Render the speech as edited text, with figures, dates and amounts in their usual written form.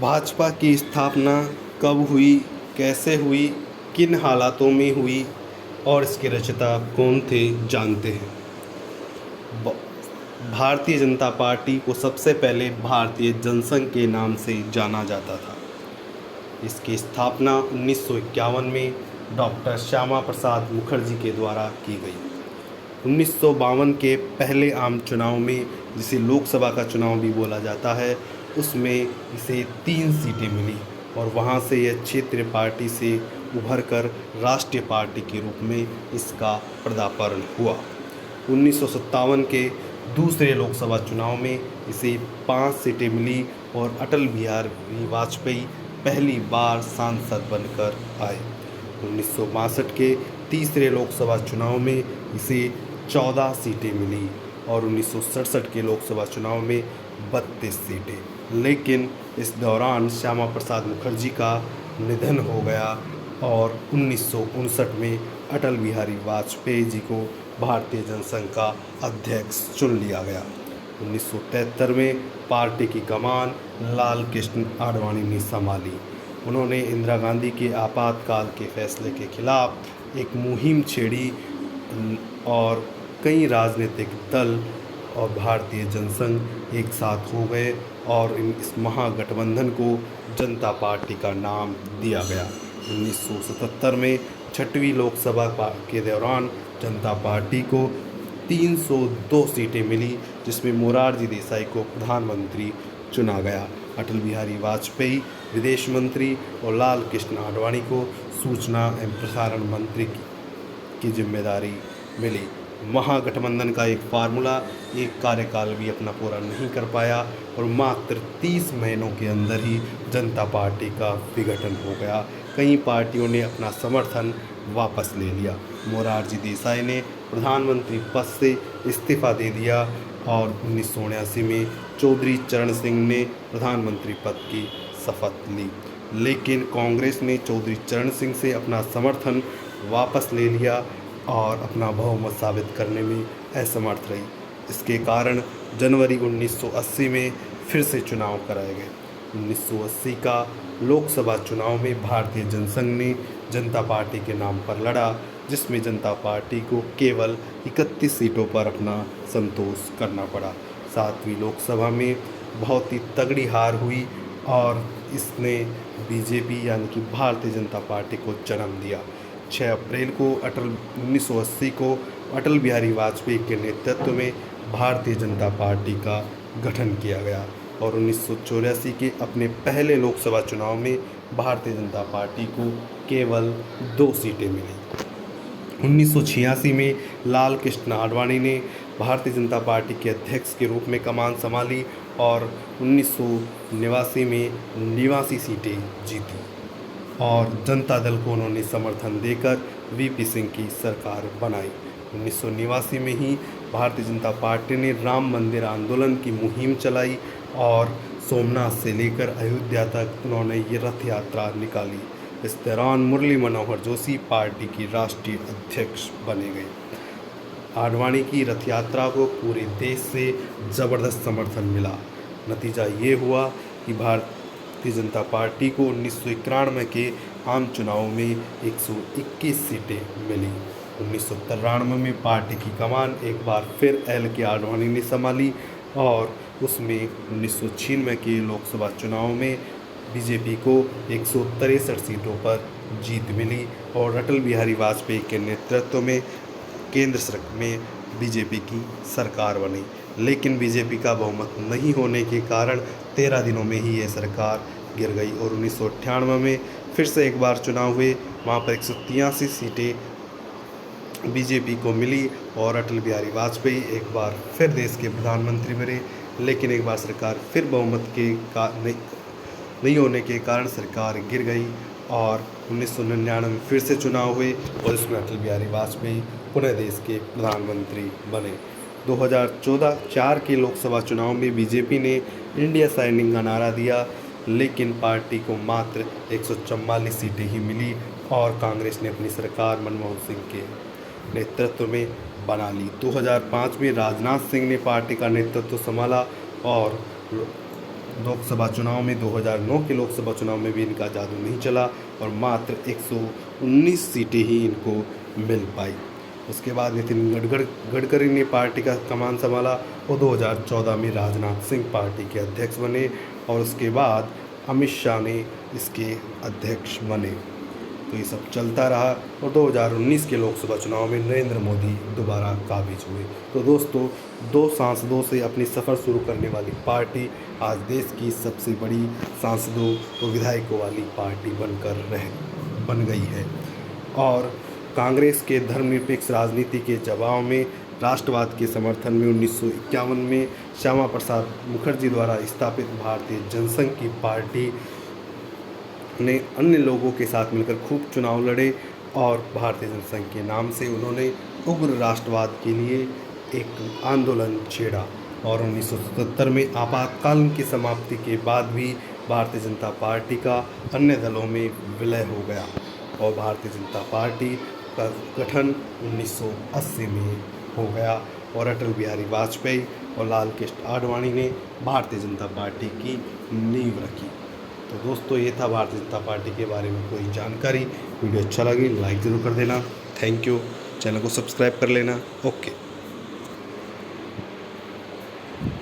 भाजपा की स्थापना कब हुई, कैसे हुई, किन हालातों में हुई और इसके रचयिता कौन थे, जानते हैं। ब- भारतीय जनता पार्टी को सबसे पहले भारतीय जनसंघ के नाम से जाना जाता था। इसकी स्थापना 1951 में डॉक्टर श्यामा प्रसाद मुखर्जी के द्वारा की गई। 1952 के पहले आम चुनाव में, जिसे लोकसभा का चुनाव भी बोला जाता है, उसमें इसे 3 सीटें मिली और वहां से यह क्षेत्रीय पार्टी से उभरकर राष्ट्रीय पार्टी के रूप में इसका पदार्पण हुआ। 1957 के दूसरे लोकसभा चुनाव में इसे 5 सीटें मिली और अटल बिहारी वाजपेयी पहली बार सांसद बनकर आए। 1962 के तीसरे लोकसभा चुनाव में इसे 14 सीटें मिली और 1967 के लोकसभा चुनाव में 32 सीटें। लेकिन इस दौरान श्यामा प्रसाद मुखर्जी का निधन हो गया और 1959 में अटल बिहारी वाजपेयी जी को भारतीय जनसंघ का अध्यक्ष चुन लिया गया। 1973 में पार्टी की कमान लाल कृष्ण आडवाणी ने संभाली। उन्होंने इंदिरा गांधी के आपातकाल के फैसले के खिलाफ एक मुहिम छेड़ी और कई राजनीतिक दल और भारतीय जनसंघ एक साथ हो गए और इस महागठबंधन को जनता पार्टी का नाम दिया गया। 1977 में 6वीं लोकसभा के दौरान जनता पार्टी को 302 सीटें मिली, जिसमें मोरारजी देसाई को प्रधानमंत्री चुना गया। अटल बिहारी वाजपेयी विदेश मंत्री और लाल कृष्ण आडवाणी को सूचना एवं प्रसारण मंत्री की जिम्मेदारी मिली। महागठबंधन का एक फार्मूला एक कार्यकाल भी अपना पूरा नहीं कर पाया और मात्र 30 महीनों के अंदर ही जनता पार्टी का विघटन हो गया। कई पार्टियों ने अपना समर्थन वापस ले लिया। मोरारजी देसाई ने प्रधानमंत्री पद से इस्तीफा दे दिया और 1979 में चौधरी चरण सिंह ने प्रधानमंत्री पद की शपथ ली। लेकिन कांग्रेस ने चौधरी चरण सिंह से अपना समर्थन वापस ले लिया और अपना बहुमत साबित करने में असमर्थ रही। इसके कारण जनवरी 1980 में फिर से चुनाव कराए गए। 1980 का लोकसभा चुनाव में भारतीय जनसंघ ने जनता पार्टी के नाम पर लड़ा, जिसमें जनता पार्टी को केवल 31 सीटों पर अपना संतोष करना पड़ा। 7वीं लोकसभा में बहुत ही तगड़ी हार हुई और इसने बीजेपी यानी कि भारतीय जनता पार्टी को जन्म दिया। 6 अप्रैल को 1980 को अटल बिहारी वाजपेयी के नेतृत्व में भारतीय जनता पार्टी का गठन किया गया और 1984 के अपने पहले लोकसभा चुनाव में भारतीय जनता पार्टी को केवल 2 सीटें मिली। 1986 में लाल कृष्ण आडवाणी ने भारतीय जनता पार्टी के अध्यक्ष के रूप में कमान संभाली और 1989 में 89 सीटें जीती और जनता दल को उन्होंने समर्थन देकर वीपी सिंह की सरकार बनाई। 1989 में ही भारतीय जनता पार्टी ने राम मंदिर आंदोलन की मुहिम चलाई और सोमनाथ से लेकर अयोध्या तक उन्होंने ये रथ यात्रा निकाली। इस दौरान मुरली मनोहर जोशी पार्टी की राष्ट्रीय अध्यक्ष बने गए। आडवाणी की रथ यात्रा को पूरे देश से ज़बरदस्त समर्थन मिला। नतीजा ये हुआ कि भारतीय जनता पार्टी को 1991 के आम चुनाव में 121 सीटें मिली। 1993 में पार्टी की कमान एक बार फिर एल के आडवाणी ने संभाली और उसमें 1996 के लोकसभा चुनाव में बीजेपी को 163 सीटों पर जीत मिली और अटल बिहारी वाजपेयी के नेतृत्व में केंद्र में बीजेपी की सरकार बनी। लेकिन बीजेपी का बहुमत नहीं होने के कारण 13 दिनों में ही ये सरकार गिर गई और 1998 में फिर से एक बार चुनाव हुए। वहाँ पर 183 सीटें बीजेपी को मिली और अटल बिहारी वाजपेयी एक बार फिर देश के प्रधानमंत्री बने। लेकिन एक बार सरकार फिर बहुमत के नहीं होने के कारण सरकार गिर गई और 1999 में फिर से चुनाव हुए और इसमें अटल बिहारी वाजपेयी पुनः देश के प्रधानमंत्री बने। 2014 के लोकसभा चुनाव में बीजेपी ने इंडिया साइनिंग का नारा दिया, लेकिन पार्टी को मात्र 144 सीटें ही मिली और कांग्रेस ने अपनी सरकार मनमोहन सिंह के नेतृत्व में बना ली। 2005 में राजनाथ सिंह ने पार्टी का नेतृत्व संभाला और लोकसभा चुनाव में 2009 के लोकसभा चुनाव में भी इनका जादू नहीं चला और मात्र 119 सीटें ही इनको मिल पाई। उसके बाद नितिन गडकरी ने पार्टी का कमान संभाला और 2014 में राजनाथ सिंह पार्टी के अध्यक्ष बने और उसके बाद अमित शाह ने इसके अध्यक्ष बने। तो ये सब चलता रहा और 2019 के लोकसभा चुनाव में नरेंद्र मोदी दोबारा काबिज हुए। तो दोस्तों, 2 सांसदों से अपनी सफ़र शुरू करने वाली पार्टी आज देश की सबसे बड़ी सांसदों और विधायकों वाली पार्टी बन गई है। और कांग्रेस के धर्मनिरपेक्ष राजनीति के जवाब में राष्ट्रवाद के समर्थन में 1951 में श्यामा प्रसाद मुखर्जी द्वारा स्थापित भारतीय जनसंघ की पार्टी ने अन्य लोगों के साथ मिलकर खूब चुनाव लड़े और भारतीय जनसंघ के नाम से उन्होंने उग्र राष्ट्रवाद के लिए एक आंदोलन छेड़ा। और 1977 में आपातकाल की समाप्ति के बाद भी भारतीय जनता पार्टी का अन्य दलों में विलय हो गया और भारतीय जनता पार्टी का गठन 1980 में हो गया और अटल बिहारी वाजपेयी और लाल कृष्ण आडवाणी ने भारतीय जनता पार्टी की नींव रखी। तो दोस्तों, ये था भारतीय जनता पार्टी के बारे में कोई जानकारी। वीडियो अच्छा लगी लाइक ज़रूर कर देना। Thank you. चैनल को सब्सक्राइब कर लेना। ओके।